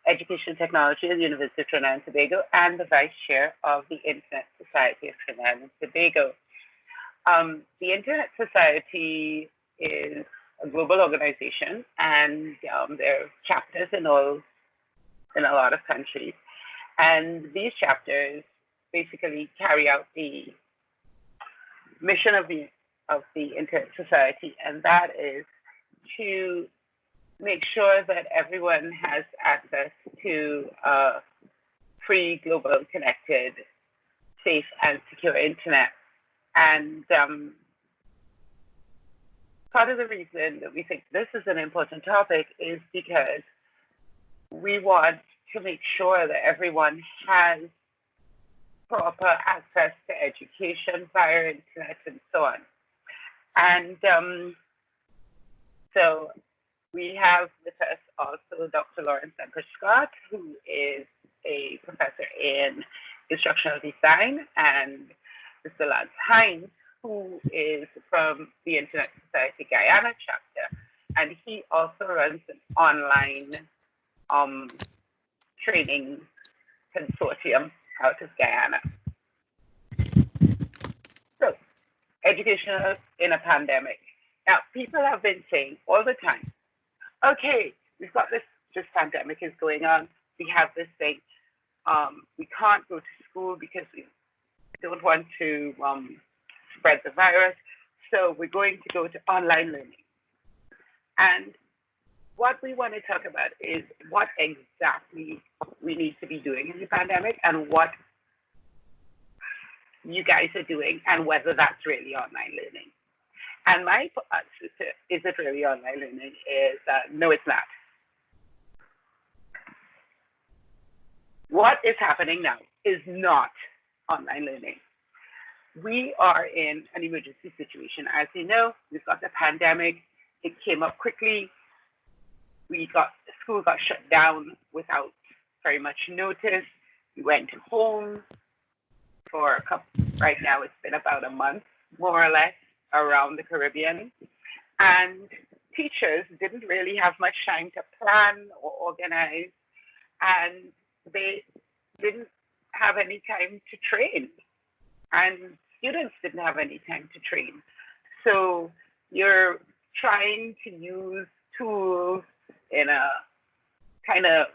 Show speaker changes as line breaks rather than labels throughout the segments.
Education Technology at the University of Trinidad and Tobago and the Vice Chair of the Internet Society of Trinidad and Tobago. The Internet Society is a global organization, and there are chapters in a lot of countries. And these chapters basically carry out the mission of the Internet Society, and that is to make sure that everyone has access to a free, global, connected, safe, and secure internet. And part of the reason that we think this is an important topic is because we want to make sure that everyone has proper access to education via internet and so on. And so we have with us also Dr. Semper-Scott, who is a professor in instructional design, and Mr. Hinds, who is from the Internet Society Guyana chapter, and he also runs an online training consortium out of Guyana. So, education in a pandemic. Now, people have been saying all the time, okay, we've got this pandemic is going on. We have this thing. We can't go to school because we don't want to spread the virus. So we're going to go to online learning. And what we want to talk about is what exactly we need to be doing in the pandemic and what you guys are doing and whether that's really online learning. And my answer to, is it really online learning, is no, it's not. What is happening now is not online learning. We are in an emergency situation. As you know, we've got the pandemic. It came up quickly. School got shut down without very much notice. We went home for a couple, right now it's been about a month, more or less, around the Caribbean. And teachers didn't really have much time to plan or organize, and they didn't have any time to train. And students didn't have any time to train. So you're trying to use tools in a kind of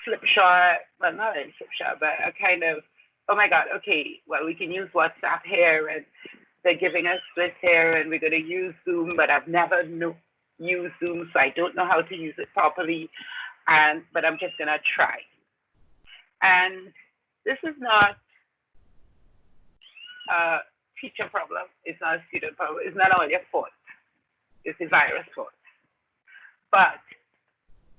slipshod, well, not a slipshod, but a kind of, oh my God, okay, well, we can use WhatsApp here, and they're giving us this here, and we're going to use Zoom, but I've never used Zoom, so I don't know how to use it properly, but I'm just going to try. And this is not a teacher problem. It's not a student problem. It's not all your fault. It's the virus fault. But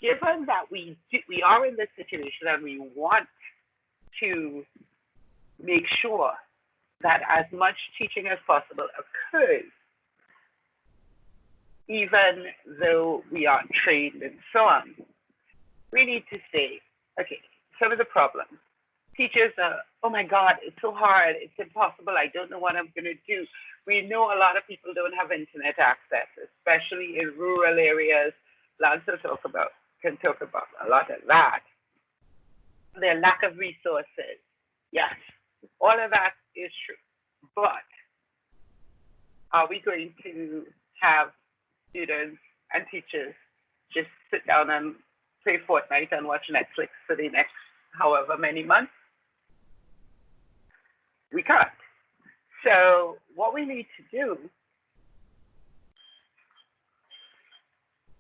given that we are in this situation and we want to make sure that as much teaching as possible occurs, even though we aren't trained and so on, we need to say, okay, some of the problems. Teachers are, oh my God, it's so hard, it's impossible, I don't know what I'm going to do. We know a lot of people don't have internet access, especially in rural areas. Lance can talk about a lot of that. Their lack of resources. Yes, all of that is true. But are we going to have students and teachers just sit down and play Fortnite and watch Netflix for the next however many months? We can't. So what we need to do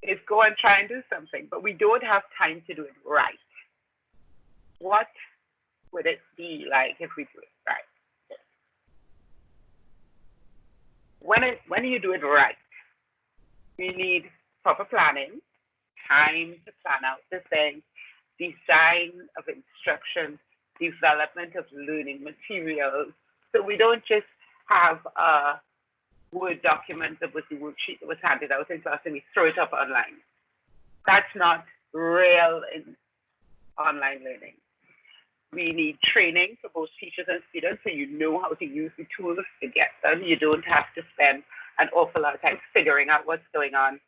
is go and try and do something, but we don't have time to do it right. What would it be like if we do it right? When you do it right, we need proper planning, time to plan out the thing, design of instruction, development of learning materials. So we don't just have a Word document that was the worksheet that was handed out in class and we throw it up online. That's not real in online learning. We need training for both teachers and students so you know how to use the tools to get them. You don't have to spend an awful lot of time figuring out what's going on.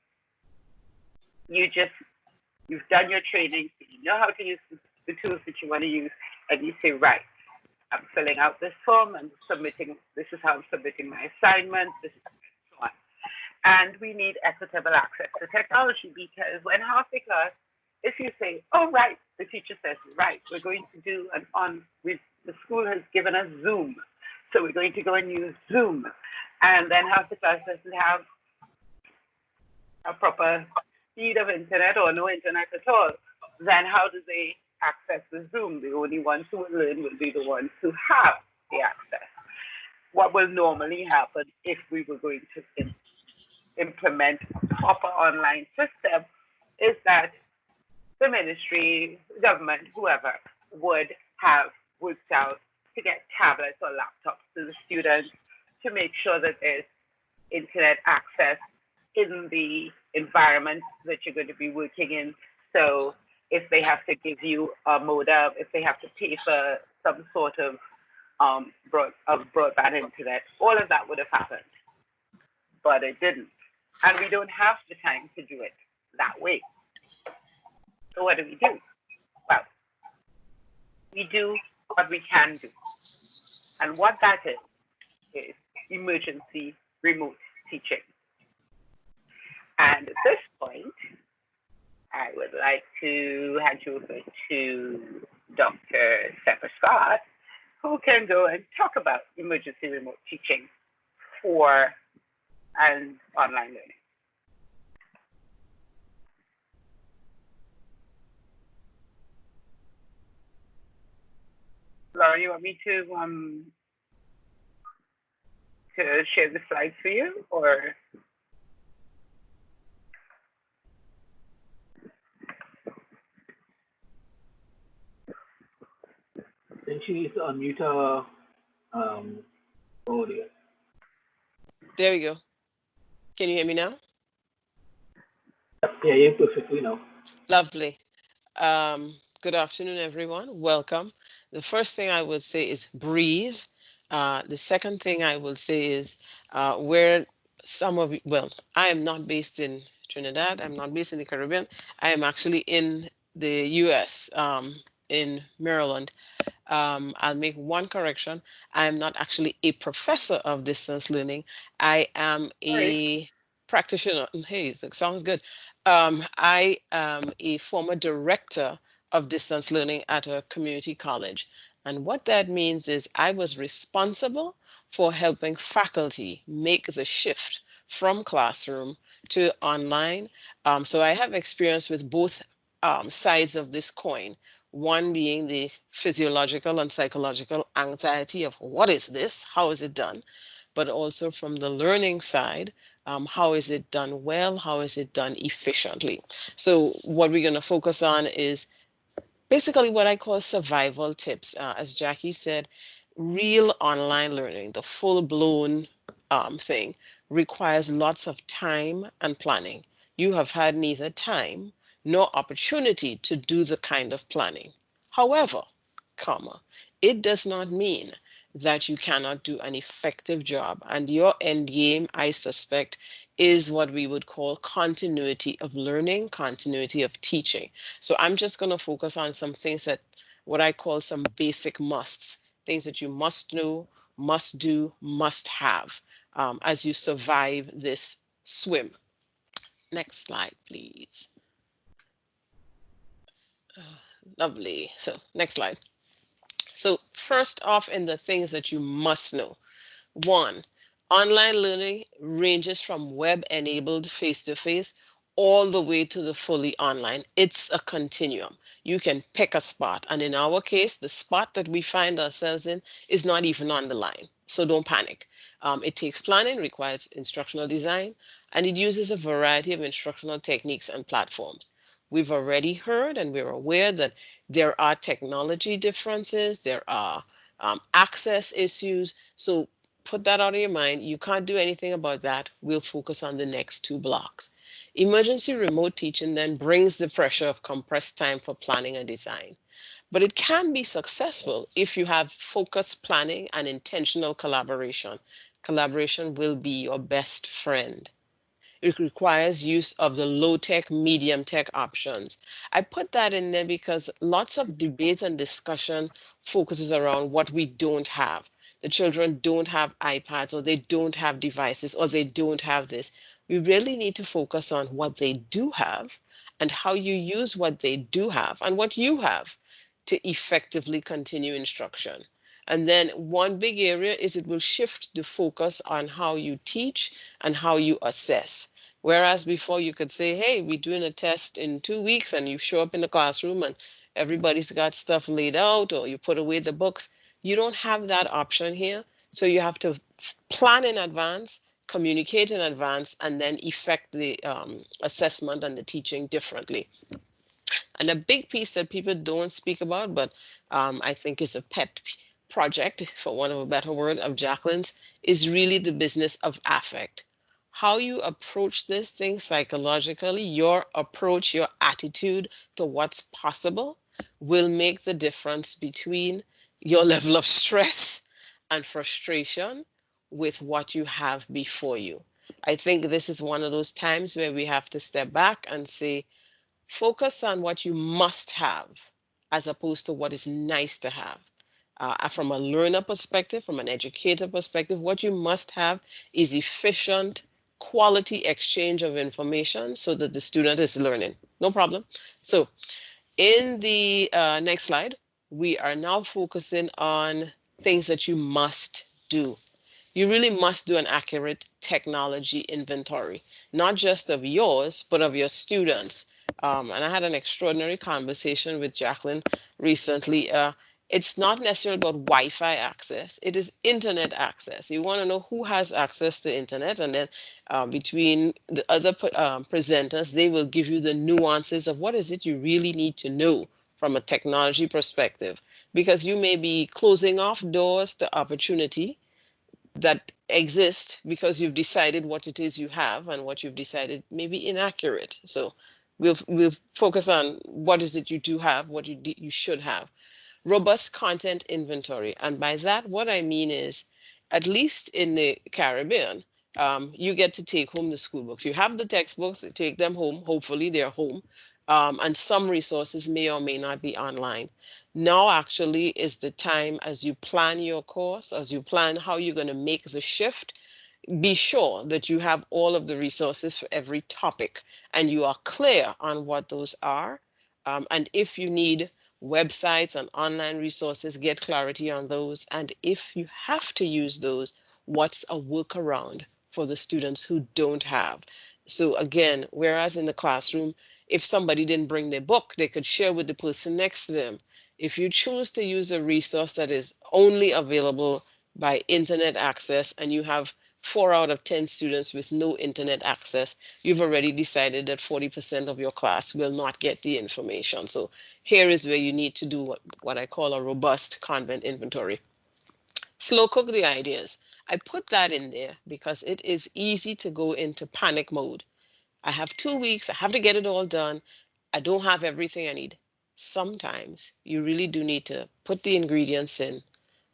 You just You've done your training, you know how to use the tools that you want to use, and you say, right, I'm filling out this form and submitting, this is how I'm submitting my assignment, this is so on. And we need equitable access to technology, because when half the class, if you say, oh, right, the teacher says, right, we're going to do the school has given us Zoom, so we're going to go and use Zoom. And then half the class doesn't have a proper speed of internet or no internet at all. Then how do they access the Zoom? The only ones who will learn will be the ones who have the access. What will normally happen if we were going to implement a proper online system is that the ministry, the government, whoever, would have worked out to get tablets or laptops to the students to make sure that there's internet access in the environment that you're going to be working in. So if they have to give you a modem, if they have to pay for some sort of broadband internet, all of that would have happened. But it didn't. And we don't have the time to do it that way. So what do? Well, we do what we can do. And what that is emergency remote teaching. And at this point, I would like to hand you over to Dr. Semper-Scott, who can go and talk about emergency remote teaching and online learning. Laura, you want me to share the slides for you, or?
Then she needs to unmute her audio.
There we go. Can you hear me now?
Yeah, you're perfectly now.
Lovely. Good afternoon, everyone. Welcome. The first thing I would say is breathe. The second thing I will say is where some of you, well, I am not based in Trinidad. I'm not based in the Caribbean. I am actually in the US, in Maryland. I'll make one correction. I am not actually a professor of distance learning. I am a practitioner. Hey, that sounds good. I am a former director of distance learning at a community college. And what that means is I was responsible for helping faculty make the shift from classroom to online. So I have experience with both sides of this coin. One being the physiological and psychological anxiety of what is this? How is it done? But also from the learning side, how is it done well? How is it done efficiently? So what we're going to focus on is basically what I call survival tips. As Jackie said, real online learning, the full-blown thing, requires lots of time and planning. You have had neither time nor opportunity to do the kind of planning. However, it does not mean that you cannot do an effective job. And your end game, I suspect, is what we would call continuity of learning, continuity of teaching. So I'm just going to focus on some things that what I call some basic musts, things that you must know, must do, must have as you survive this swim. Next slide, please. Lovely. So next slide. So first off, in the things that you must know. One, online learning ranges from web-enabled face-to-face all the way to the fully online. It's a continuum. You can pick a spot. And in our case, the spot that we find ourselves in is not even on the line. So don't panic. It takes planning, requires instructional design, and it uses a variety of instructional techniques and platforms. We've already heard and we're aware that there are technology differences, there are access issues. So put that out of your mind. You can't do anything about that. We'll focus on the next two blocks. Emergency remote teaching then brings the pressure of compressed time for planning and design. But it can be successful if you have focused planning and intentional collaboration. Collaboration will be your best friend. It requires use of the low-tech, medium-tech options. I put that in there because lots of debate and discussion focuses around what we don't have. The children don't have iPads, or they don't have devices, or they don't have this. We really need to focus on what they do have and how you use what they do have and what you have to effectively continue instruction. And then one big area is it will shift the focus on how you teach and how you assess. Whereas before you could say, hey, we're doing a test in 2 weeks, and you show up in the classroom and everybody's got stuff laid out, or you put away the books. You don't have that option here. So you have to plan in advance, communicate in advance, and then effect the assessment and the teaching differently. And a big piece that people don't speak about, but I think is a project, for want of a better word, of Jacqueline's, is really the business of affect. How you approach this thing psychologically, your approach, your attitude to what's possible will make the difference between your level of stress and frustration with what you have before you. I think this is one of those times where we have to step back and say, focus on what you must have as opposed to what is nice to have. From a learner perspective, from an educator perspective, what you must have is efficient, quality exchange of information so that the student is learning. No problem. So in the next slide, we are now focusing on things that you must do. You really must do an accurate technology inventory, not just of yours, but of your students. And I had an extraordinary conversation with Jacqueline recently. It's not necessarily about Wi-Fi access. It is internet access. You want to know who has access to internet, and then between the other presenters, they will give you the nuances of what is it you really need to know from a technology perspective, because you may be closing off doors to opportunity that exist because you've decided what it is you have, and what you've decided may be inaccurate. So we'll focus on what is it you do have, what you should have. Robust content inventory. And by that, what I mean is, at least in the Caribbean, you get to take home the school books. You have the textbooks, take them home. Hopefully they're home. And some resources may or may not be online. Now actually is the time, as you plan your course, as you plan how you're going to make the shift, be sure that you have all of the resources for every topic and you are clear on what those are. And if you need websites and online resources, get clarity on those. And if you have to use those, what's a workaround for the students who don't have? So again, whereas in the classroom, if somebody didn't bring their book, they could share with the person next to them. If you choose to use a resource that is only available by internet access, and you have 4 out of 10 students with no internet access, you've already decided that 40% of your class will not get the information. So here is where you need to do what I call a robust content inventory. Slow cook the ideas. I put that in there because it is easy to go into panic mode. I have 2 weeks, I have to get it all done. I don't have everything I need. Sometimes you really do need to put the ingredients in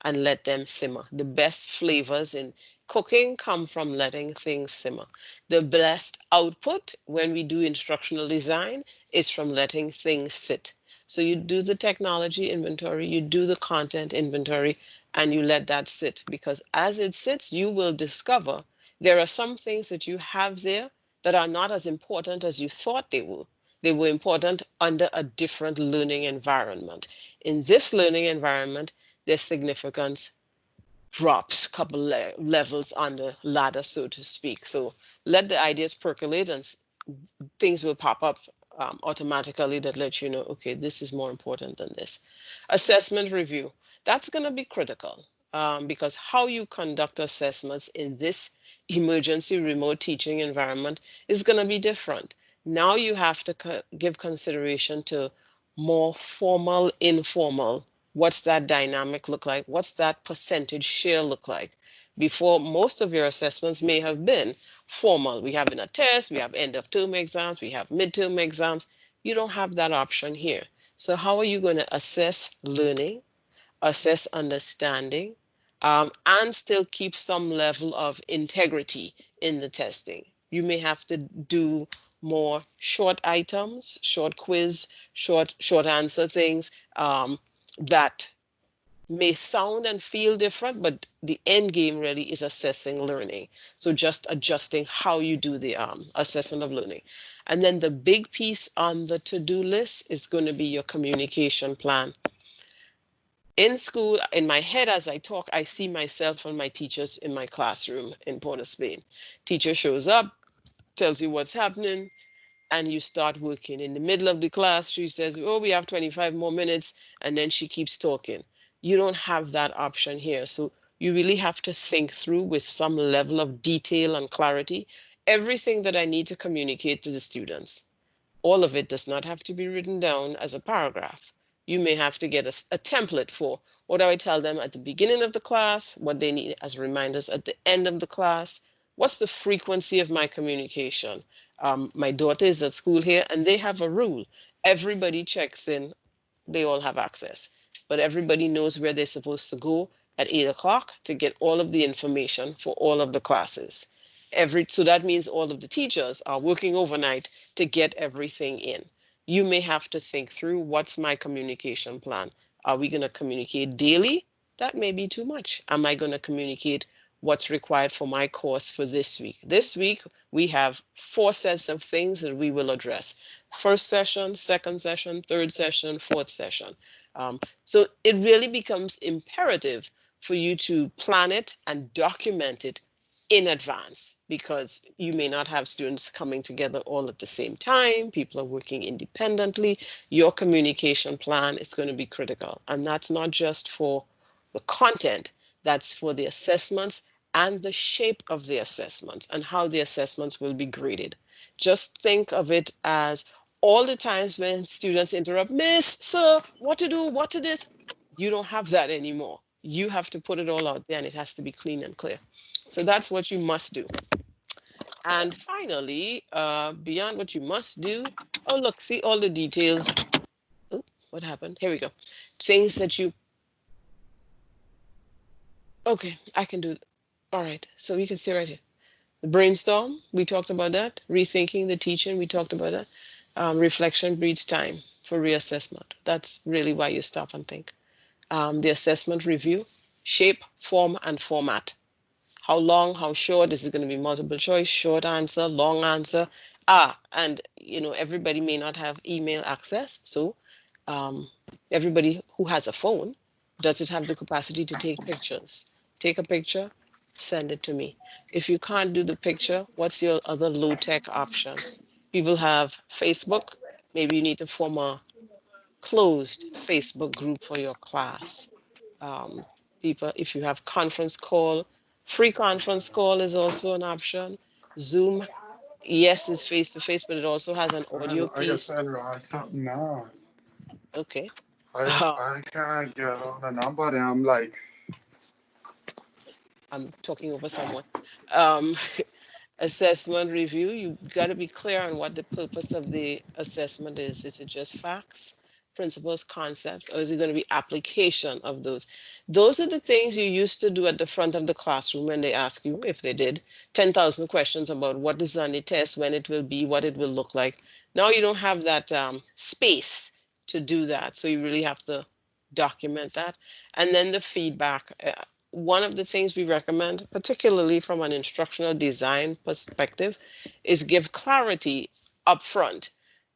and let them simmer. The best flavors in cooking come from letting things simmer. The best output when we do instructional design is from letting things sit. So you do the technology inventory, you do the content inventory, and you let that sit, because as it sits, you will discover there are some things that you have there that are not as important as you thought they were. They were important under a different learning environment. In this learning environment, their significance drops a couple levels on the ladder, so to speak. So let the ideas percolate, and things will pop up automatically that let you know, okay, this is more important than this. Assessment review. That's going to be critical, because how you conduct assessments in this emergency remote teaching environment is going to be different. Now you have to give consideration to more formal, informal. What's that dynamic look like? What's that percentage share look like? Before, most of your assessments may have been formal. We have in a test, we have end of term exams, we have midterm exams. You don't have that option here. So how are you going to assess learning, assess understanding, and still keep some level of integrity in the testing? You may have to do more short items, short quiz, short answer things that may sound and feel different, but the end game really is assessing learning. So just adjusting how you do the assessment of learning. And then the big piece on the to-do list is going to be your communication plan. In school, in my head as I talk, I see myself and my teachers in my classroom in Port of Spain. Teacher shows up, tells you what's happening, and you start working. In the middle of the class, she says, oh, we have 25 more minutes, and then she keeps talking. You don't have that option here. So you really have to think through with some level of detail and clarity everything that I need to communicate to the students. All of it does not have to be written down as a paragraph. You may have to get a template for what do I tell them at the beginning of the class, what they need as reminders at the end of the class, what's the frequency of my communication. My daughter is at school here and they have a rule. Everybody checks in, they all have access, but everybody knows where they're supposed to go at 8 o'clock to get all of the information for all of the classes. So that means all of the teachers are working overnight to get everything in. You may have to think through what's my communication plan. Are we going to communicate daily? That may be too much. Am I going to communicate what's required for my course for this week? This week, we have 4 sets of things that we will address. First session, second session, third session, fourth session. So it really becomes imperative for you to plan it and document it in advance, because you may not have students coming together all at the same time. People are working independently. Your communication plan is going to be critical. And that's not just for the content, that's for the assessments and the shape of the assessments and how the assessments will be graded. Just think of it as all the times when students interrupt, Miss, Sir, what to do, what to this? You don't have that anymore. You have to put it all out there and it has to be clean and clear. So that's what you must do. And finally, beyond what you must do, oh, look, see all the details. Oh, what happened? Here we go. Things that you, okay, I can do. All right, so you can see right here. The brainstorm, we talked about that. Rethinking the teaching, we talked about that. Reflection breeds time for reassessment. That's really why you stop and think. The assessment review, shape, form, and format. How long, how short? Is it going to be multiple choice, short answer, long answer? And everybody may not have email access. So everybody who has a phone, does it have the capacity to take pictures? Take a picture, send it to me. If you can't do the picture, what's your other low-tech option? People have Facebook. Maybe you need to form a closed Facebook group for your class. People, if you have conference call, free conference call is also an option. Zoom, yes, is face to face, but it also has an audio
I got
piece.
to write something now.
Okay.
I can't get on the number and I'm like,
I'm talking over someone. Um, assessment review, you got to be clear on what the purpose of the assessment is. Is it just facts, principles, concepts, or is it going to be application of those? Those are the things you used to do at the front of the classroom when they ask you, if they did, 10,000 questions about what is on the test, when it will be, what it will look like. Now you don't have that space to do that, so you really have to document that. And then the feedback. One of the things we recommend, particularly from an instructional design perspective, is give clarity up front.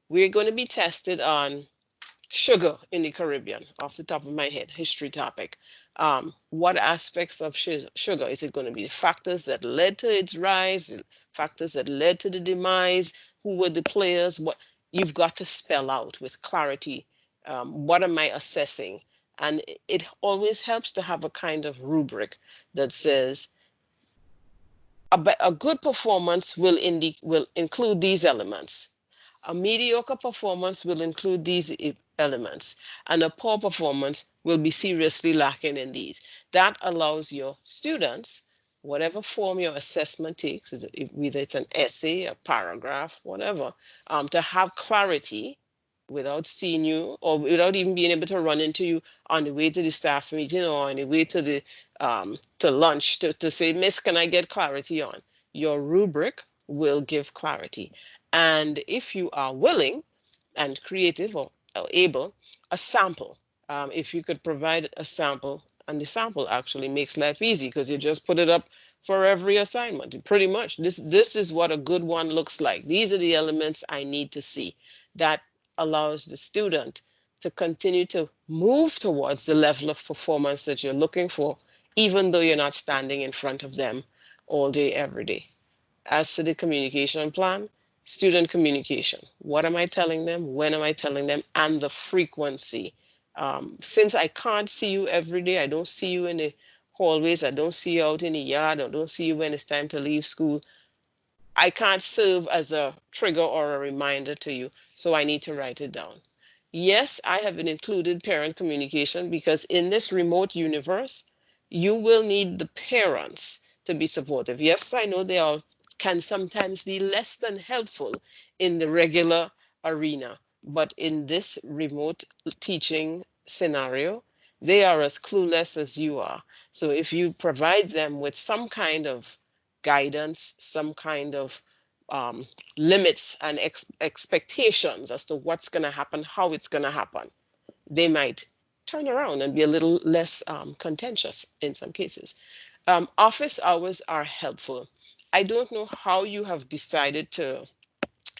We're going to be tested on sugar in the Caribbean, off the top of my head, history topic. What aspects of sugar? Is it going to be the factors that led to its rise, factors that led to the demise? Who were the players? What you've got to spell out with clarity. What am I assessing? And it always helps to have a kind of rubric that says a good performance will include these elements. A mediocre performance will include these elements, and a poor performance will be seriously lacking in these. That allows your students, whatever form your assessment takes, whether it's an essay, a paragraph, whatever, to have clarity without seeing you or without even being able to run into you on the way to the staff meeting or on the way to lunch to say, Miss, can I get clarity on your rubric will give clarity. And if you are willing and creative or able, a sample. If you could provide a sample, and the sample actually makes life easy because you just put it up for every assignment. Pretty much, this is what a good one looks like. These are the elements I need to see. That allows the student to continue to move towards the level of performance that you're looking for, even though you're not standing in front of them all day, every day. As to the communication plan, student communication. What am I telling them? When am I telling them? And the frequency. Since I can't see you every day, I don't see you in the hallways, I don't see you out in the yard, I don't see you when it's time to leave school, I can't serve as a trigger or a reminder to you, so I need to write it down. Yes, I have included parent communication because in this remote universe, you will need the parents to be supportive. Yes, I know they all can sometimes be less than helpful in the regular arena, but in this remote teaching scenario, they are as clueless as you are. So if you provide them with some kind of guidance, some kind of um, limits and expectations as to what's going to happen, how it's going to happen, they might turn around and be a little less contentious in some cases. Office hours are helpful. I don't know how you have decided to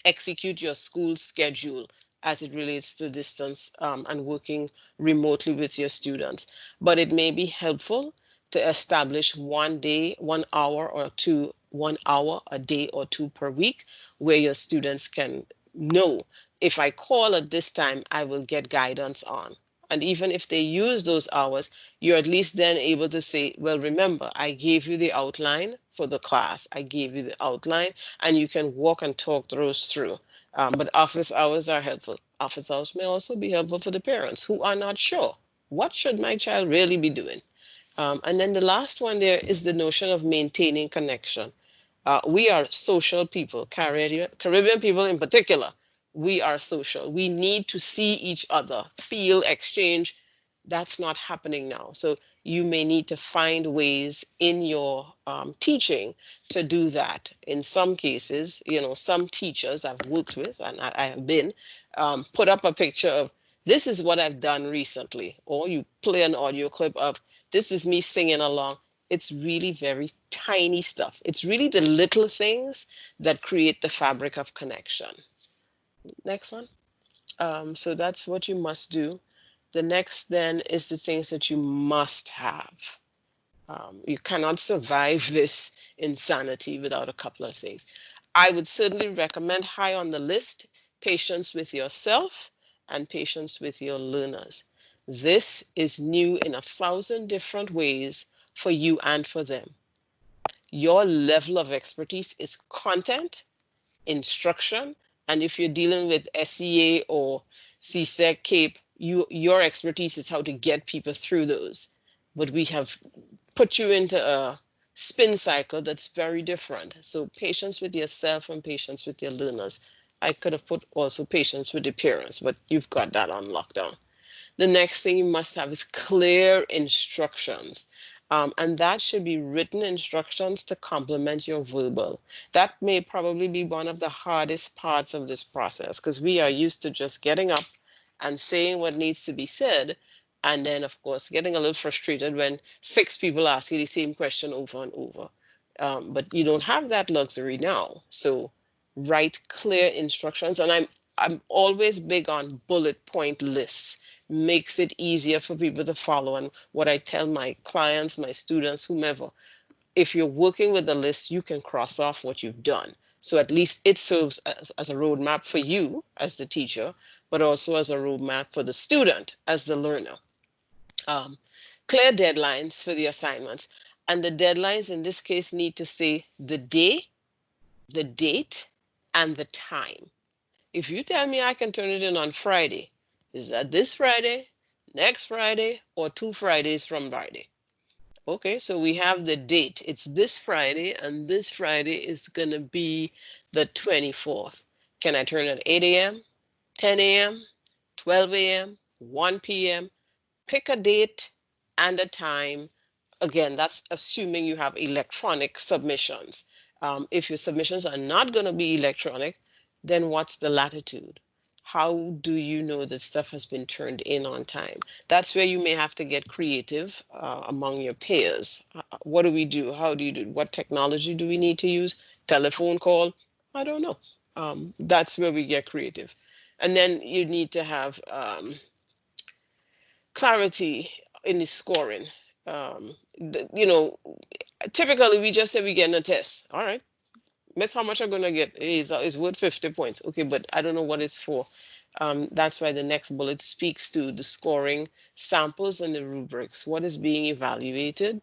execute your school schedule as it relates to distance and working remotely with your students. But it may be helpful to establish 1 day, 1 hour or two, 1 hour a day or two per week where your students can know if I call at this time, I will get guidance on. And even if they use those hours, you're at least then able to say, well, remember, I gave you the outline for the class. I gave you the outline and you can walk and talk those through. But office hours are helpful. Office hours may also be helpful for the parents who are not sure. What should my child really be doing? And then the last one there is the notion of maintaining connection. We are social people, Caribbean people in particular. We are social. We need to see each other, feel, exchange. That's not happening now. So you may need to find ways in your teaching to do that. In some cases, some teachers I've worked with and I have been put up a picture of this is what I've done recently, or you play an audio clip of this is me singing along. It's really very tiny stuff. It's really the little things that create the fabric of connection. Next one. So that's what you must do. The next then is the things that you must have. You cannot survive this insanity without a couple of things. I would certainly recommend high on the list, patience with yourself and patience with your learners. This is new in 1,000 different ways for you and for them. Your level of expertise is content, instruction, and if you're dealing with SEA or CSEC, CAPE, your expertise is how to get people through those. But we have put you into a spin cycle that's very different. So patience with yourself and patience with your learners. I could have put also patience with the parents, but you've got that on lockdown. The next thing you must have is clear instructions. And that should be written instructions to complement your verbal. That may probably be one of the hardest parts of this process because we are used to just getting up and saying what needs to be said. And then, of course, getting a little frustrated when 6 people ask you the same question over and over. But you don't have that luxury now. So write clear instructions. And I'm always big on bullet point lists. Makes it easier for people to follow. And what I tell my clients, my students, whomever, if you're working with a list, you can cross off what you've done. So at least it serves as a roadmap for you as the teacher, but also as a roadmap for the student as the learner. Clear deadlines for the assignments. And the deadlines in this case need to say the day, the date, and the time. If you tell me I can turn it in on Friday, is that this Friday, next Friday, or 2 Fridays from Friday? Okay, so we have the date. It's this Friday, and this Friday is going to be the 24th. Can I turn it at 8 a.m., 10 a.m., 12 a.m., 1 p.m.? Pick a date and a time. Again, that's assuming you have electronic submissions. If your submissions are not going to be electronic, then what's the latitude? How do you know that stuff has been turned in on time? That's where you may have to get creative among your peers. What do we do? How do you do? What technology do we need to use? Telephone call? I don't know. That's where we get creative. And then you need to have clarity in the scoring. You know, typically we just say we get in a test. All right. Miss, how much I'm gonna get is worth 50 points. Okay, but I don't know what it's for. That's why the next bullet speaks to the scoring samples and the rubrics. What is being evaluated?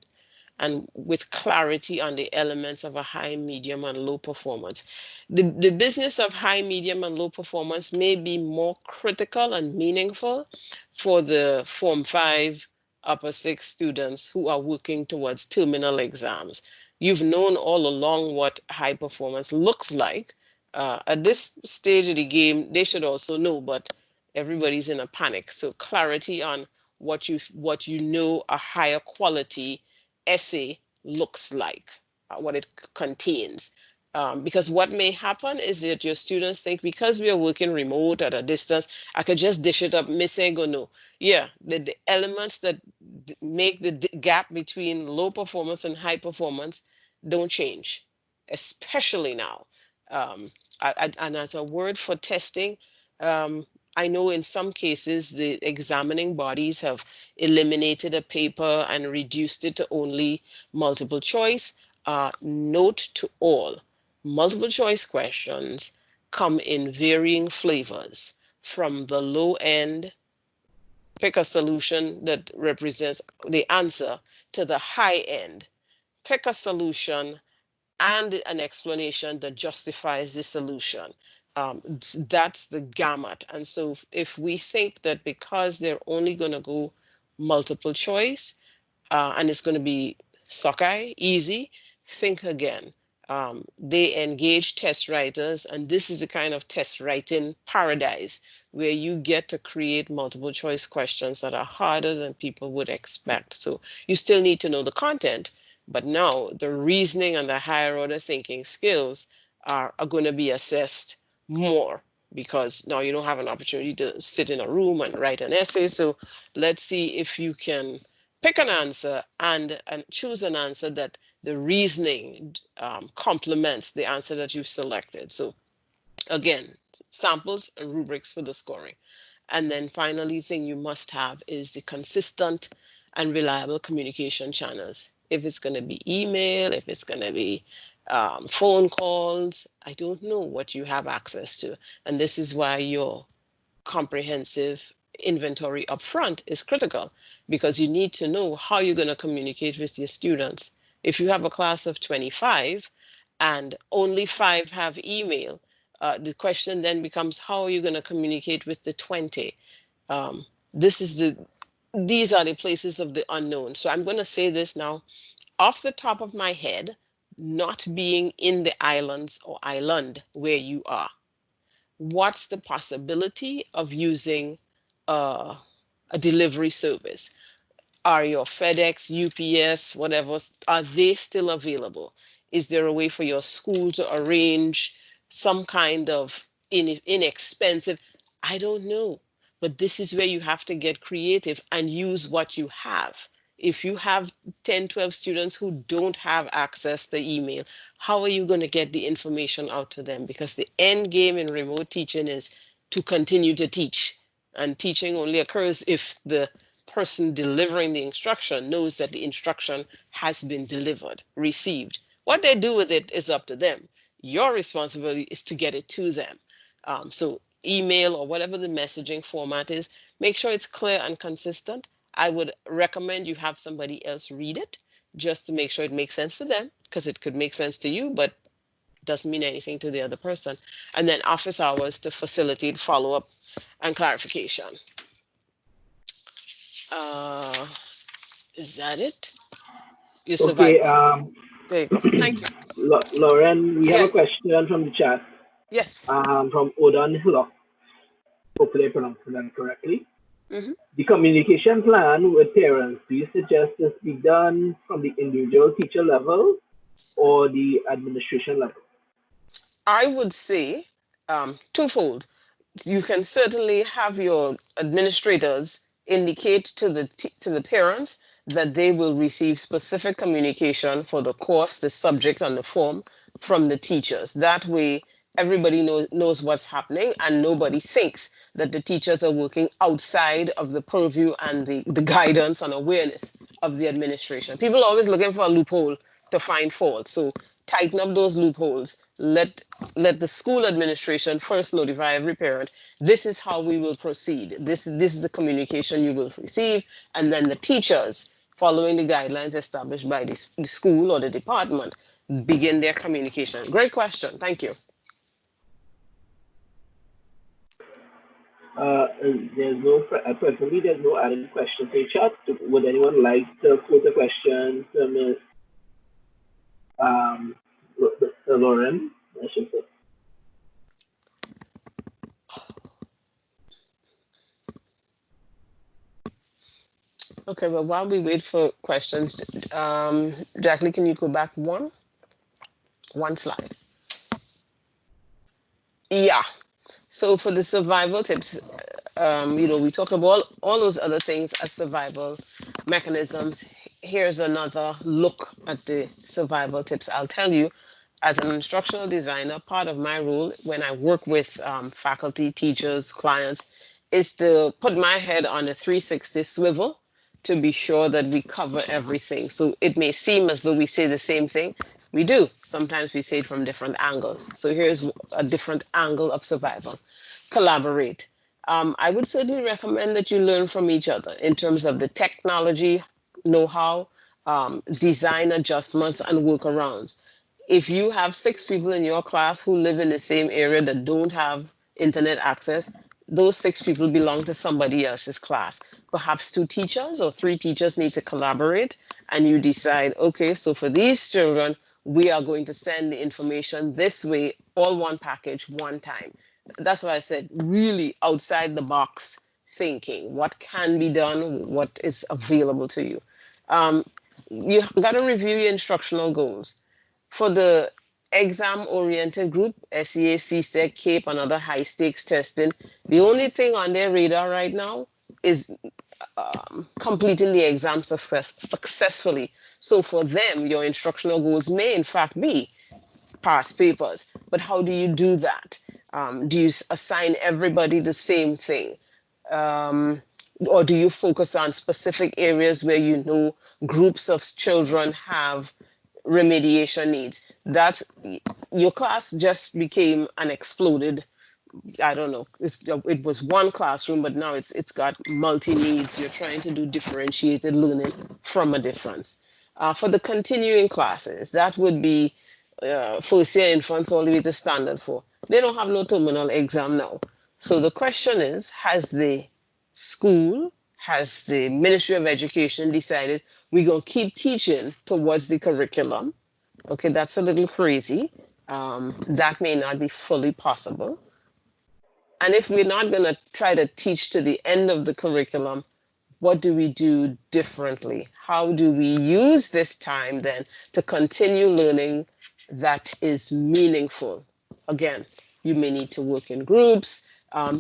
And with clarity on the elements of a high, medium, and low performance. The business of high, medium, and low performance may be more critical and meaningful for the Form 5, Upper 6 students who are working towards terminal exams. You've known all along what high performance looks like. At this stage of the game, they should also know, but everybody's in a panic. So clarity on what you know a higher quality essay looks like, what it contains. Because what may happen is that your students think because we are working remote at a distance, I could just dish it up, miss and go no. Yeah, the elements that make the gap between low performance and high performance don't change, especially now. And as a word for testing, I know in some cases the examining bodies have eliminated a paper and reduced it to only multiple choice. Note to all, multiple choice questions come in varying flavors from the low end, pick a solution that represents the answer, to the high end, pick a solution and an explanation that justifies the solution. That's the gamut. And so if we think that because they're only going to go multiple choice and it's going to be sockeye, easy, think again. They engage test writers, and this is the kind of test writing paradise where you get to create multiple choice questions that are harder than people would expect. So you still need to know the content, but now the reasoning and the higher order thinking skills are going to be assessed more because now you don't have an opportunity to sit in a room and write an essay. So let's see if you can pick an answer and choose an answer that the reasoning complements the answer that you've selected. So again, samples and rubrics for the scoring. And then finally, thing you must have is the consistent and reliable communication channels. If it's going to be email, if it's going to be phone calls, I don't know what you have access to. And this is why your comprehensive inventory upfront is critical, because you need to know how you're going to communicate with your students. If you have a class of 25 and only 5 have email, the question then becomes, how are you going to communicate with the 20? Um, this is these are the places of the unknown. So I'm going to say this now off the top of my head, not being in the islands or island where you are. What's the possibility of using a delivery service? Are your FedEx, UPS, whatever, are they still available? Is there a way for your school to arrange some kind of inexpensive? I don't know. But this is where you have to get creative and use what you have. If you have 10, 12 students who don't have access to email, how are you going to get the information out to them? Because the end game in remote teaching is to continue to teach. And teaching only occurs if the person delivering the instruction knows that the instruction has been delivered, received. What they do with it is up to them. Your responsibility is to get it to them. So email or whatever the messaging format is, make sure it's clear and consistent. I would recommend you have somebody else read it just to make sure it makes sense to them, because it could make sense to you, but doesn't mean anything to the other person. And then office hours to facilitate follow-up and clarification. Uh, is that it? You survived.
Okay,
There you go. Thank you.
Lauren, we have a
Yes.
question from the chat,
Yes.
from Odan Hillock. Hopefully I pronounced that correctly.
Mm-hmm.
The communication plan with parents, do you suggest this be done from the individual teacher level or the administration level?
I would say twofold. You can certainly have your administrators indicate to the parents that they will receive specific communication for the course, the subject, and the form from the teachers. That way, everybody knows what's happening, and nobody thinks that the teachers are working outside of the purview and the guidance and awareness of the administration. People are always looking for a loophole to find fault. So tighten up those loopholes. Let the school administration first notify every parent, this is how we will proceed. This is the communication you will receive. And then the teachers, following the guidelines established by the school or the department, begin their communication. Great question. Thank you.
Personally, there's no added questions in chat. Would anyone like to put a question to Ms. Lauren? I should say.
Okay, well, while we wait for questions, Jacqueline, can you go back one slide? Yeah. So for the survival tips, we talked about all those other things as survival mechanisms. Here's another look at the survival tips. I'll tell you, as an instructional designer, part of my role when I work with faculty, teachers, clients, is to put my head on a 360 swivel to be sure that we cover everything. So it may seem as though we say the same thing. We do. Sometimes we say it from different angles. So here's a different angle of survival. Collaborate. I would certainly recommend that you learn from each other in terms of the technology, know-how, design adjustments, and workarounds. If you have 6 people in your class who live in the same area that don't have internet access, those 6 people belong to somebody else's class. Perhaps 2 teachers or 3 teachers need to collaborate, and you decide, okay, so for these children, we are going to send the information this way, all one package, one time. That's why I said really outside the box thinking. What can be done? What is available to you? You got to review your instructional goals. For the exam-oriented group, SEA, CSEC, CAPE, and other high-stakes testing, the only thing on their radar right now is completing the exam successfully. So for them, your instructional goals may in fact be past papers. But how do you do that? Do you assign everybody the same thing? Or do you focus on specific areas where you know groups of children have remediation needs? That's your class just became an exploded, I don't know, it was one classroom, but now it's got multi-needs. You're trying to do differentiated learning from a difference. For the continuing classes, that would be first year infants all the way to standard 4. They don't have no terminal exam now. So the question is, has the school, has the Ministry of Education decided we're going to keep teaching towards the curriculum? Okay, that's a little crazy. That may not be fully possible. And if we're not going to try to teach to the end of the curriculum, what do we do differently? How do we use this time then to continue learning that is meaningful? Again, you may need to work in groups.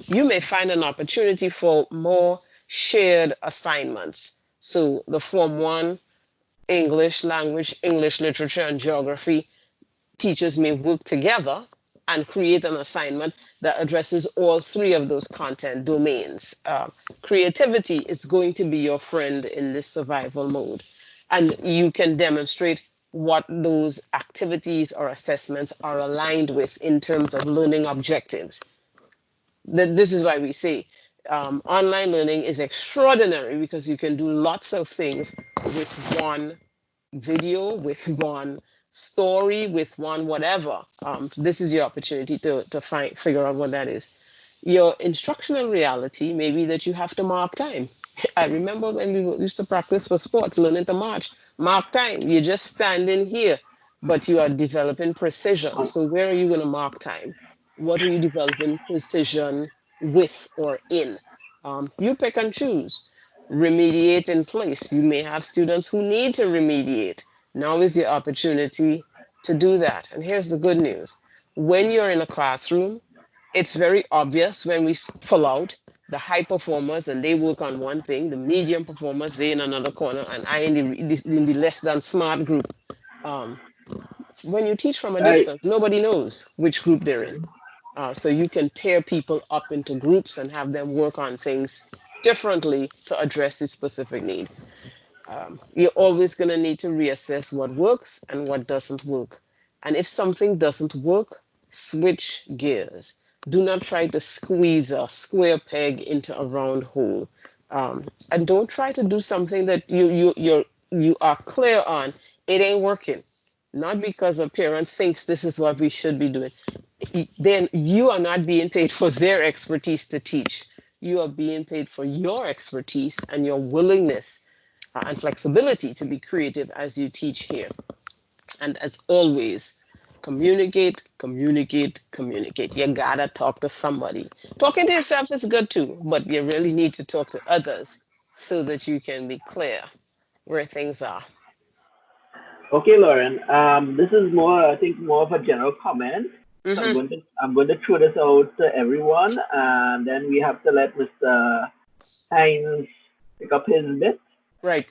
You may find an opportunity for more shared assignments. So the Form 1, English language, English literature, and geography, teachers may work together and create an assignment that addresses all 3 of those content domains. Creativity is going to be your friend in this survival mode. And you can demonstrate what those activities or assessments are aligned with in terms of learning objectives. This is why we say online learning is extraordinary, because you can do lots of things with one video, with one story, with one whatever. This is your opportunity to figure out what that is. Your instructional reality may be that you have to mark time. I remember when we used to practice for sports, learning to march. Mark time. You're just standing here, but you are developing precision. So where are you going to mark time? What are you developing precision with or in? You pick and choose. Remediate in place. You may have students who need to remediate. Now is your opportunity to do that. And here's the good news. When you're in a classroom, it's very obvious when we pull out the high performers and they work on one thing, the medium performers, they in another corner, and I in the less than smart group. Um, when you teach from a
I
distance, nobody knows which group they're in. So you can pair people up into groups and have them work on things differently to address the specific need. You're always going to need to reassess what works and what doesn't work. And if something doesn't work, switch gears. Do not try to squeeze a square peg into a round hole. And don't try to do something that you are clear on it ain't working. Not because a parent thinks this is what we should be doing. Then you are not being paid for their expertise to teach. You are being paid for your expertise and your willingness and flexibility to be creative as you teach here. And as always, communicate, communicate, communicate. You gotta talk to somebody. Talking to yourself is good too, but you really need to talk to others so that you can be clear where things are.
Okay, Lauren. This is more, I think, more of a general comment. So
Mm-hmm.
I'm going to throw this out to everyone, and then we have to let Mr. Hinds pick up his bit.
Right.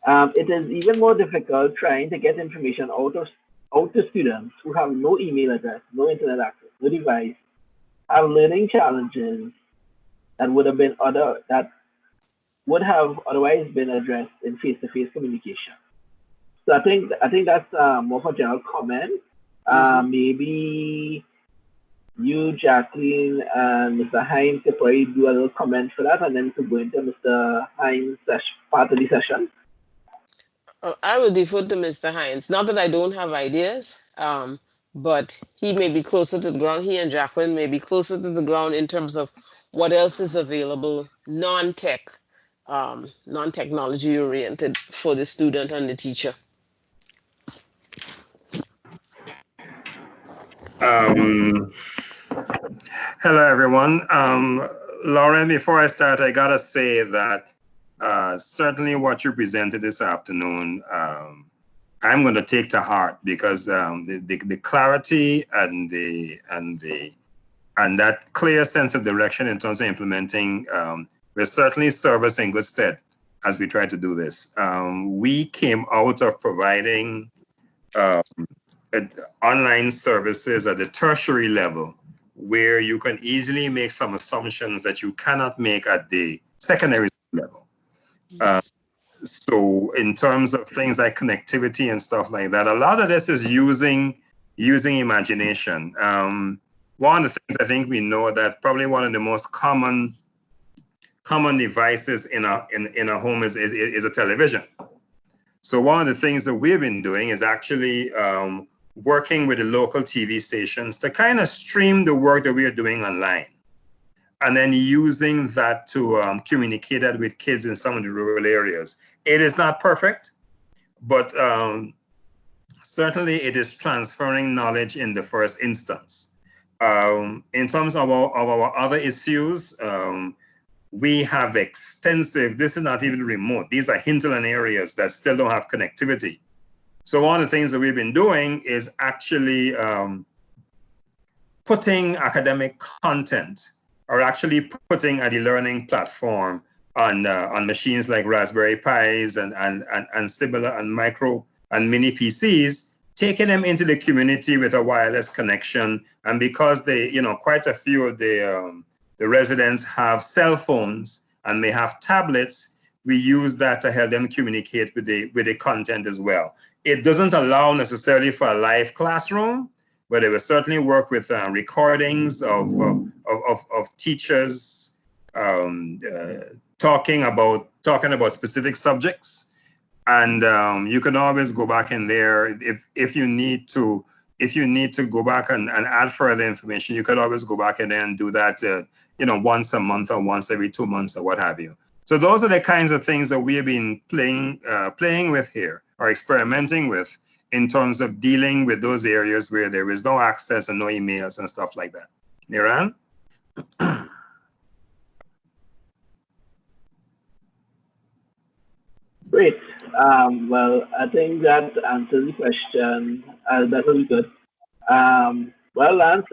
It is even more difficult trying to get information out to students who have no email address, no internet access, no device, have learning challenges that would have otherwise been addressed in face-to-face communication. So I think that's more of a general comment. Maybe you, Jacqueline, and Mr. Hinds could probably do a little comment for that, and then to go into Mr. Hinds' part of the session.
I will defer to Mr. Hinds. Not that I don't have ideas, but he may be closer to the ground. He and Jacqueline may be closer to the ground in terms of what else is available, non-tech, non-technology oriented for the student and the teacher.
Um, Hello, everyone. Lauren, before I start, I gotta say that certainly what you presented this afternoon, I'm going to take to heart because the clarity and that clear sense of direction in terms of implementing will certainly serve us in good stead as we try to do this. We came out of providing online services at the tertiary level where you can easily make some assumptions that you cannot make at the secondary level. So in terms of things like connectivity and stuff like that, a lot of this is using imagination. One of the things I think we know that probably one of the most common devices in a home is a television. So one of the things that we've been doing is actually working with the local TV stations to kind of stream the work that we are doing online, and then using that to communicate that with kids in some of the rural areas. It is not perfect, but certainly it is transferring knowledge in the first instance. In terms of our other issues, we have extensive, this is not even remote, these are hinterland areas that still don't have connectivity. So one of the things that we've been doing is actually putting academic content, or actually putting a learning platform on machines like Raspberry Pis and similar and micro and mini PCs, taking them into the community with a wireless connection. And because they, quite a few of the residents have cell phones and they have tablets, we use that to help them communicate with the content as well. It doesn't allow necessarily for a live classroom, but it will certainly work with recordings of teachers talking about specific subjects. And you can always go back in there if you need to. If you need to go back and add further information, you could always go back in there and do that, once a month or once every 2 months or what have you. So those are the kinds of things that we have been playing with here, or experimenting with, in terms of dealing with those areas where there is no access and no emails and stuff like that. Niran?
Great. Well, I think that answers the question. That was good. Well, Lance,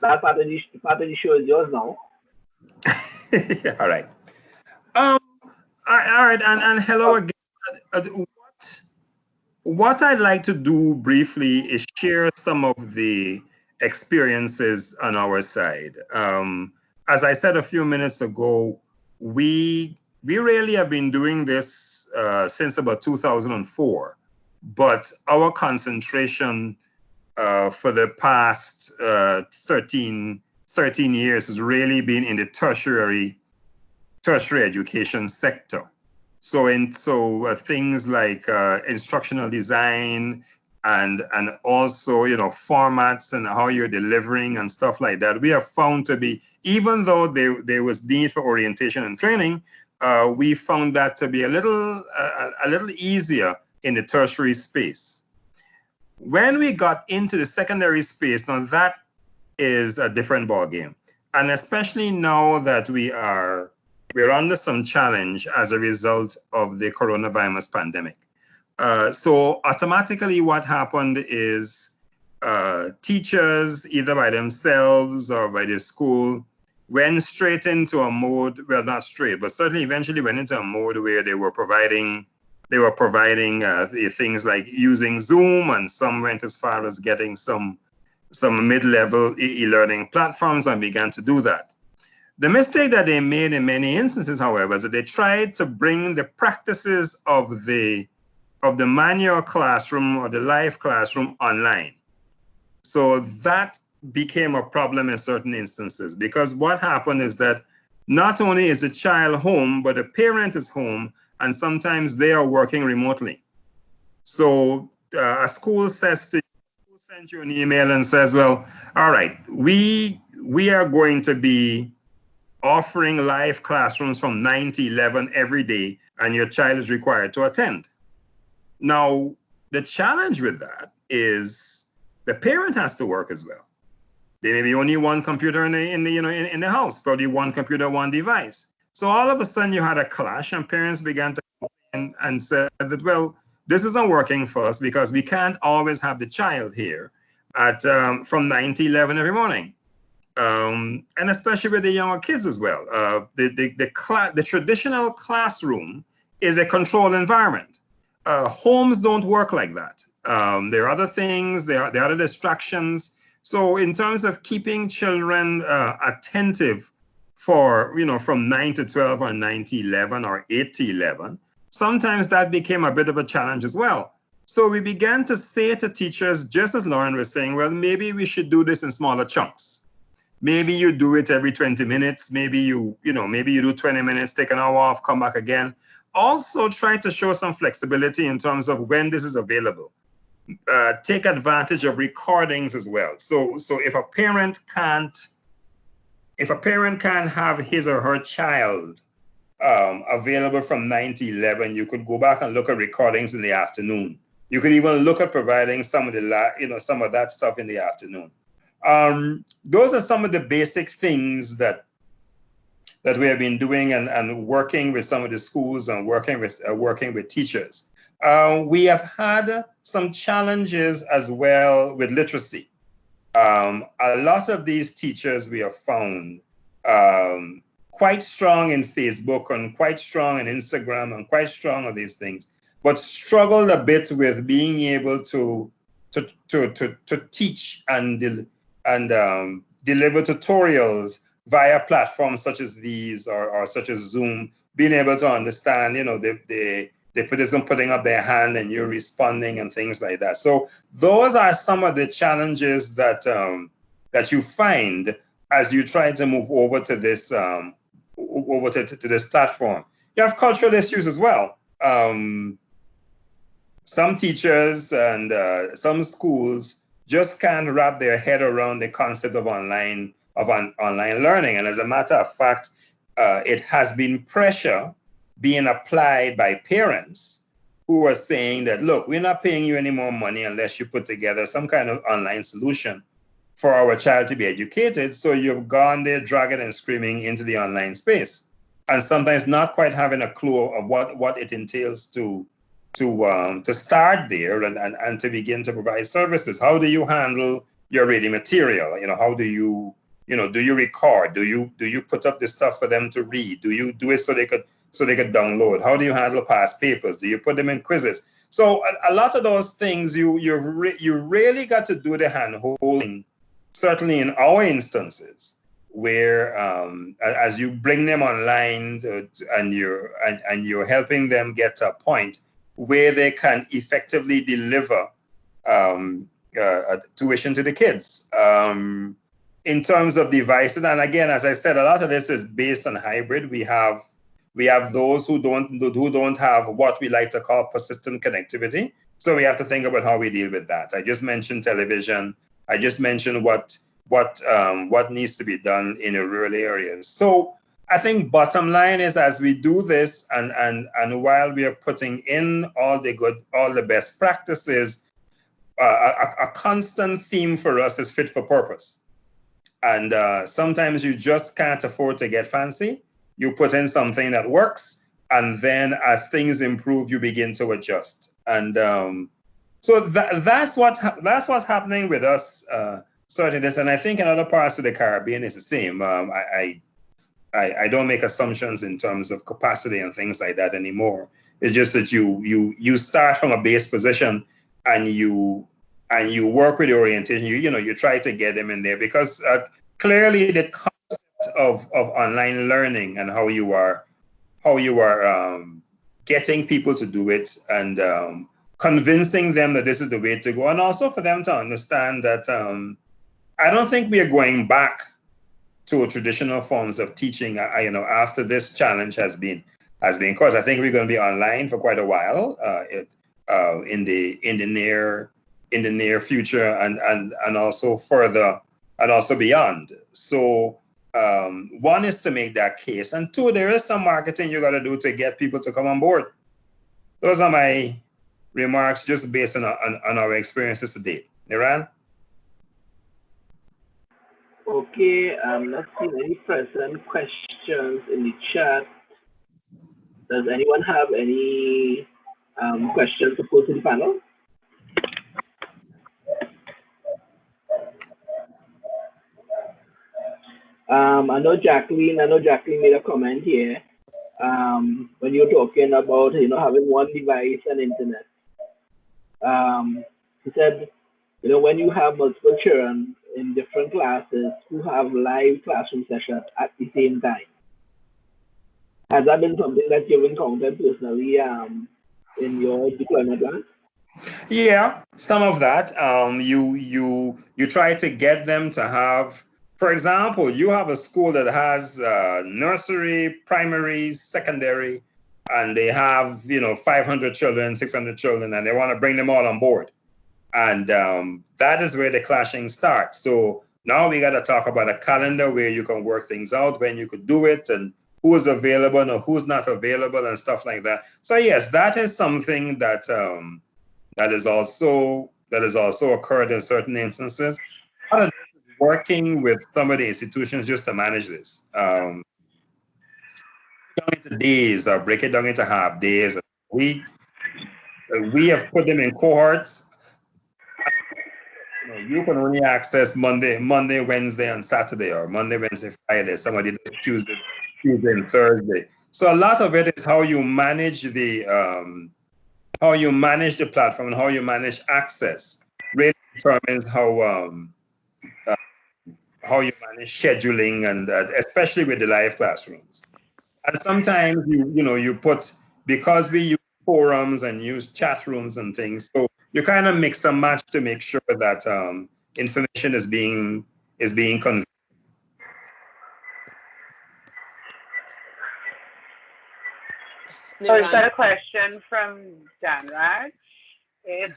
that part of the show is yours now.
All right. Um, all right, and hello again. What I'd like to do briefly is share some of the experiences on our side. As I said a few minutes ago, we really have been doing this since about 2004, but our concentration for the past 13 years has really been in the tertiary education sector. So things like instructional design and also formats and how you're delivering and stuff like that, we have found to be, even though there was need for orientation and training, we found that to be a little easier in the tertiary space. When we got into the secondary space, now that is a different ballgame, and especially now that we're under some challenge as a result of the coronavirus pandemic. So automatically what happened is teachers, either by themselves or by the school, went straight into a mode, well, not straight, but certainly eventually went into a mode where they were providing the things like using Zoom, and some went as far as getting some mid-level e-learning platforms and began to do that. The mistake that they made in many instances, however, is that they tried to bring the practices of the manual classroom or the live classroom online. So that became a problem in certain instances, because what happened is that not only is the child home, but the parent is home, and sometimes they are working remotely. So a school sends you an email and says, well, all right, we are going to be offering live classrooms from 9 to 11 every day, and your child is required to attend. Now, the challenge with that is the parent has to work as well. There may be only one computer in the house, probably one computer, one device. So all of a sudden you had a clash, and parents began to complain and said that, well, this isn't working for us because we can't always have the child here at from 9 to 11 every morning. And especially with the younger kids as well. The traditional classroom is a controlled environment. Homes don't work like that. There are other things, there are other distractions. So in terms of keeping children attentive for, from 9 to 12 or 9 to 11 or 8 to 11, sometimes that became a bit of a challenge as well. So we began to say to teachers, just as Lauren was saying, well, maybe we should do this in smaller chunks. Maybe you do it every 20 minutes. Maybe you do 20 minutes, take an hour off, come back again. Also try to show some flexibility in terms of when this is available. Take advantage of recordings as well. So if a parent can't have his or her child available from 9 to 11, you could go back and look at recordings in the afternoon. You could even look at providing some of that stuff in the afternoon. Those are some of the basic things that we have been doing and working with some of the schools and working with teachers. We have had some challenges as well with literacy. A lot of these teachers we have found quite strong in Facebook and quite strong in Instagram and quite strong on these things, but struggled a bit with being able to teach and deliver tutorials via platforms such as these or such as Zoom, being able to understand, the person putting up their hand and you're responding and things like that. So those are some of the challenges that you find as you try to move over to this to this platform. You have cultural issues as well. Some teachers and some schools just can't wrap their head around the concept of online learning. And as a matter of fact, it has been pressure being applied by parents who are saying that, look, we're not paying you any more money unless you put together some kind of online solution for our child to be educated. So you've gone there dragging and screaming into the online space. and sometimes not quite having a clue of what it entails to start there and to begin to provide services. How do you handle your reading material? How do you, do you record? Do you put up the stuff for them to read? Do you do it so they could download? How do you handle past papers? Do you put them in quizzes? So a lot of those things you really got to do the hand holding, certainly in our instances, where as you bring them online and you're helping them get to a point where they can effectively deliver tuition to the kids. In terms of devices, and again, as I said, a lot of this is based on hybrid. We have those who don't have what we like to call persistent connectivity. So we have to think about how we deal with that. I just mentioned television. I just mentioned what needs to be done in the rural areas. So I think bottom line is, as we do this, and while we are putting in all the best practices, a constant theme for us is fit for purpose. And sometimes you just can't afford to get fancy. You put in something that works, and then as things improve, you begin to adjust. And so that's what's happening with us. Certainly this, and I think in other parts of the Caribbean it's the same. I don't make assumptions in terms of capacity and things like that anymore. It's just that you start from a base position and you work with the orientation. You try to get them in there, because clearly the concept of online learning and how you are getting people to do it, and convincing them that this is the way to go, and also for them to understand that I don't think we are going back to traditional forms of teaching. After this challenge has been caused, I think we're going to be online for quite a while in the near future, and also further, and also beyond. So one is to make that case, and two, there is some marketing you got to do to get people to come on board. Those are my remarks, just based on our experiences today. Niran?
Okay, I'm not seeing any present questions in the chat. Does anyone have any questions to pose to the panel? I know Jacqueline made a comment here when you're talking about having one device and internet. She said, when you have multiple children in different classes who have live classroom sessions at the same time, has that been something that you've encountered personally in your deployment plans?
Yeah, some of that. You try to get them to have, for example, you have a school that has nursery, primary, secondary, and they have 500 children, 600 children, and they want to bring them all on board. And that is where the clashing starts. So now we got to talk about a calendar where you can work things out, when you could do it, and who is available and who's not available, and stuff like that. So yes, that is something that that is also occurred in certain instances. Working with some of the institutions just to manage this. Down into days, or break it down into half days. We have put them in cohorts. You can only access Monday, Wednesday, and Saturday, or Monday, Wednesday, Friday. Somebody does Tuesday and Thursday. So a lot of it is how you manage the platform, and how you manage access. Really determines how you manage scheduling, and especially with the live classrooms. And sometimes you put, because we use forums and use chat rooms and things, so you kind of mix and match to make sure that information is being conveyed.
So we've got a question from Dan Raj. If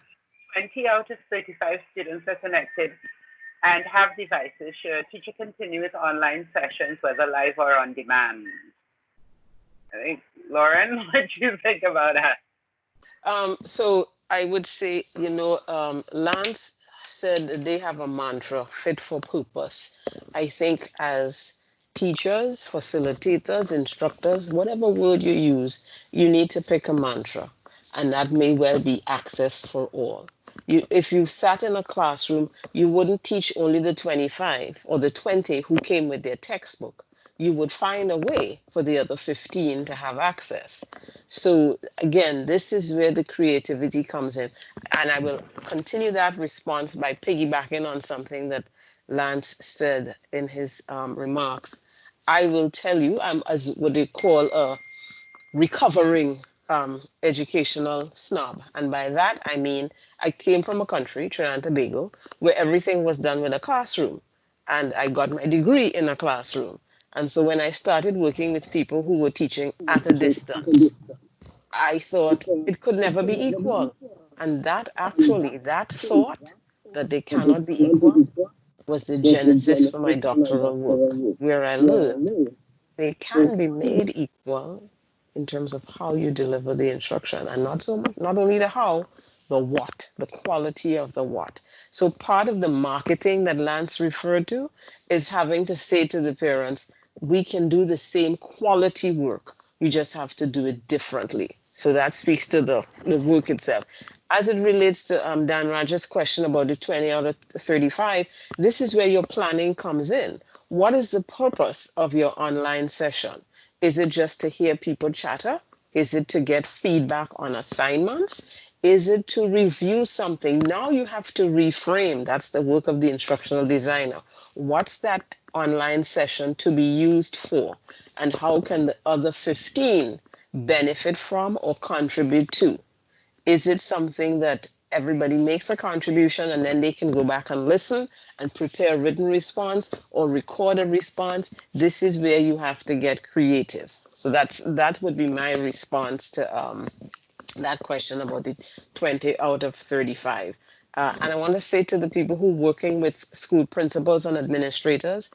20 out of 35 students are connected and have devices, should a teacher continue with online sessions, whether live or on demand? I think, Lauren, what do you think about that?
So I would say, Lance said they have a mantra, fit for purpose. I think as teachers, facilitators, instructors, whatever word you use, you need to pick a mantra, and that may well be access for all. If you sat in a classroom, you wouldn't teach only the 25 or the 20 who came with their textbook. You would find a way for the other 15 to have access. So again, this is where the creativity comes in. And I will continue that response by piggybacking on something that Lance said in his remarks. I will tell you, I'm as what they call a recovering educational snob. And by that, I mean, I came from a country, Trinidad and Tobago, where everything was done with a classroom. And I got my degree in a classroom. And so when I started working with people who were teaching at a distance, I thought it could never be equal. And that actually, that thought that they cannot be equal was the genesis for my doctoral work, where I learned they can be made equal in terms of how you deliver the instruction, and not so much, not only the how, the what, the quality of the what. So part of the marketing that Lance referred to is having to say to the parents, we can do the same quality work, you just have to do it differently. So that speaks to the work itself. As it relates to Dan Raja's question about the 20 out of 35, this is where your planning comes in. What is the purpose of your online session? Is it just to hear people chatter? Is it to get feedback on assignments? Is it to review something? Now you have to reframe. That's the work of the instructional designer. What's that online session to be used for? And how can the other 15 benefit from or contribute to? Is it something that everybody makes a contribution and then they can go back and listen and prepare a written response or record a response? This is where you have to get creative. So that would be my response to that question about the 20 out of 35. And I want to say to the people who are working with school principals and administrators,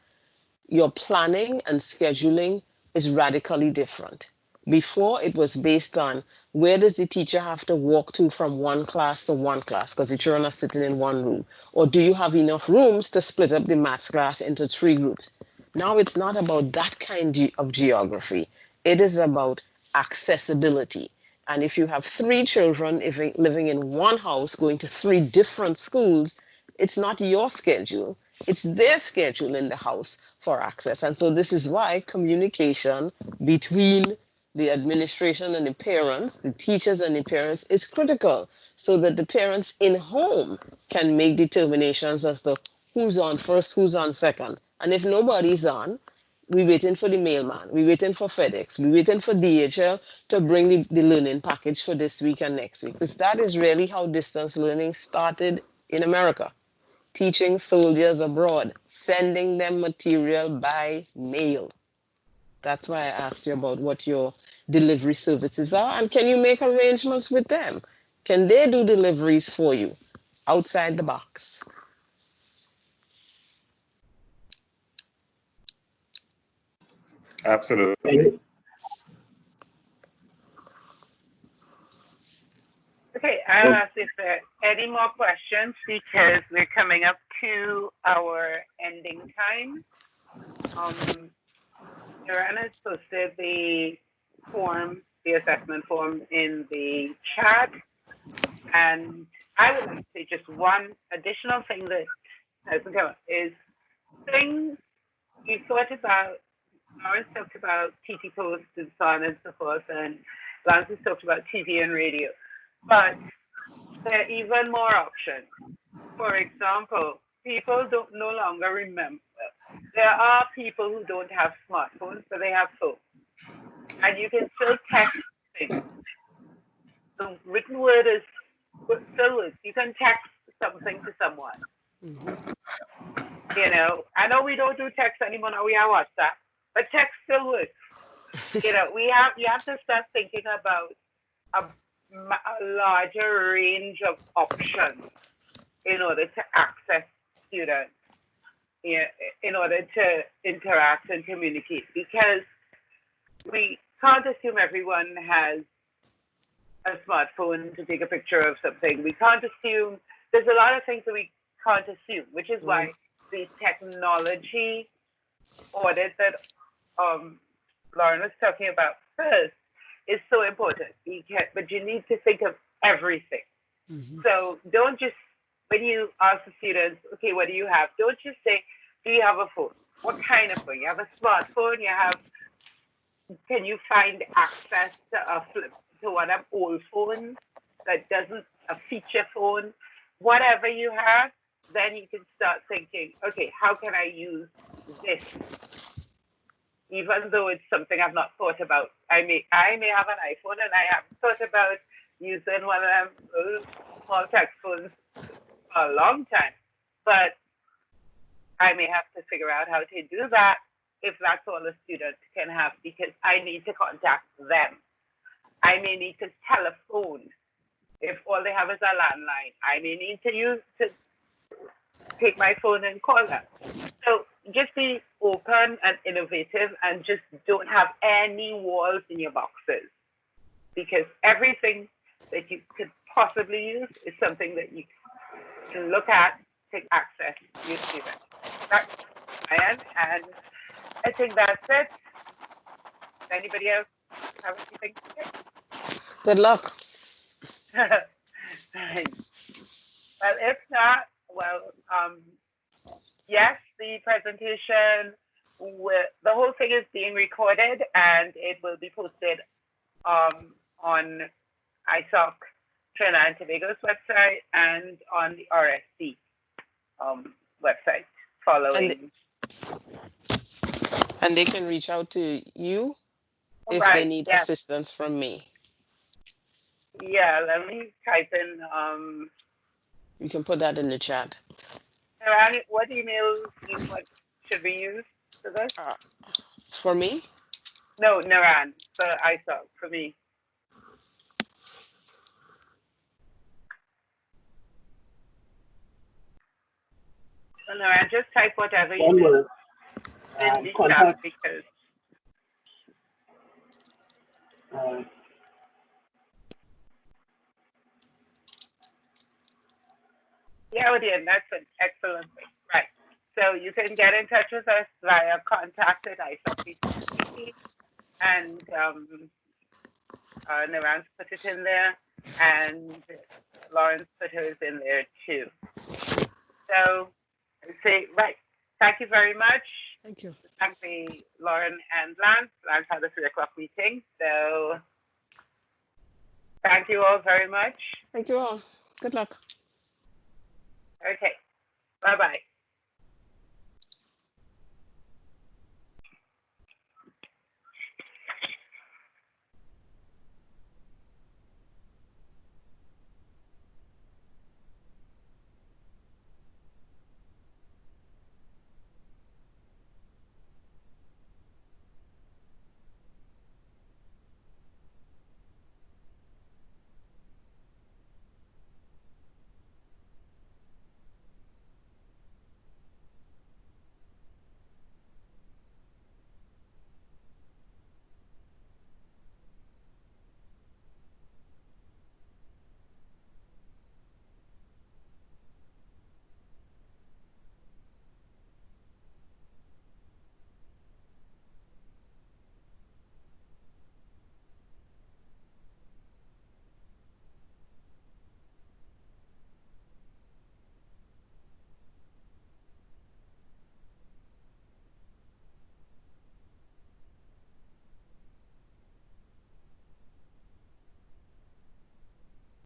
your planning and scheduling is radically different. Before, it was based on where does the teacher have to walk to from one class to one class because the children are sitting in one room? Or do you have enough rooms to split up the maths class into 3 groups? Now it's not about that kind of geography. It is about accessibility. And if you have 3 children living in one house going to 3 different schools, it's not your schedule, it's their schedule in the house for access. And so this is why communication between the administration and the parents, the teachers and the parents is critical so that the parents in home can make determinations as to who's on first, who's on second. And if nobody's on, we're waiting for the mailman, we're waiting for FedEx, we're waiting for DHL to bring the learning package for this week and next week. Because that is really how distance learning started in America. Teaching soldiers abroad, sending them material by mail. That's why I asked you about what your delivery services are, and can you make arrangements with them? Can they do deliveries for you outside the box?
Absolutely.
Okay, I'll ask if there are any more questions because we're coming up to our ending time. Joanna has posted the form, the assessment form in the chat. And I would like to say just one additional thing that hasn't come up is things you thought about. Lawrence talked about TT posts and so on and so forth, and Lance has talked about TV and radio. But there are even more options. For example, people don't no longer remember. There are people who don't have smartphones, but they have phones. And you can still text things. The written word is still works. You can text something to someone. You know, I know we don't do text anymore now, we have WhatsApp, but text still works. You know, you have to start thinking about a larger range of options in order to access students, in order to interact and communicate, because we can't assume everyone has a smartphone to take a picture of something. We can't assume, there's a lot of things that we can't assume, which is why the technology audit that Lauren was talking about first is so important. But you need to think of everything.
Mhm.
So don't just, when you ask the students, okay, what do you have? Don't just say, do you have a phone? What kind of phone? You have a smartphone, can you find access to one of old phones that doesn't, a feature phone? Whatever you have, then you can start thinking, okay, how can I use this? Even though it's something I've not thought about. I may have an iPhone and I haven't thought about using one of them small text phones for a long time. But I may have to figure out how to do that if that's all a student can have, because I need to contact them. I may need to telephone if all they have is a landline. I may need to take my phone and call them. So just be open and innovative, and just don't have any walls in your boxes, because everything that you could possibly use is something that you can look at, take access to your student. That's my end, and I think that's it. Anybody else have anything to say?
Good luck.
Well, if not, yes, the presentation, the whole thing is being recorded and it will be posted on ISOC Trinidad and Tobago's website and on the RSC website following.
And they can reach out to you if they need assistance from me.
Yeah, let me type in.
You can put that in the chat.
What email should we use for this?
For me?
No, Naran, for ISOC, for me. So Naran, just type whatever you need in the chat, because yeah, Odian, that's an excellent thing. Right. So you can get in touch with us via contact at ISOC TT, and Naran's put it in there, and Lawrence put hers in there too. So say, right. Thank you very much.
Thank you.
Thank you, Lauren and Lance. Lance had a 3 o'clock meeting. So thank you all very much.
Thank you all. Good luck.
Okay. Bye-bye.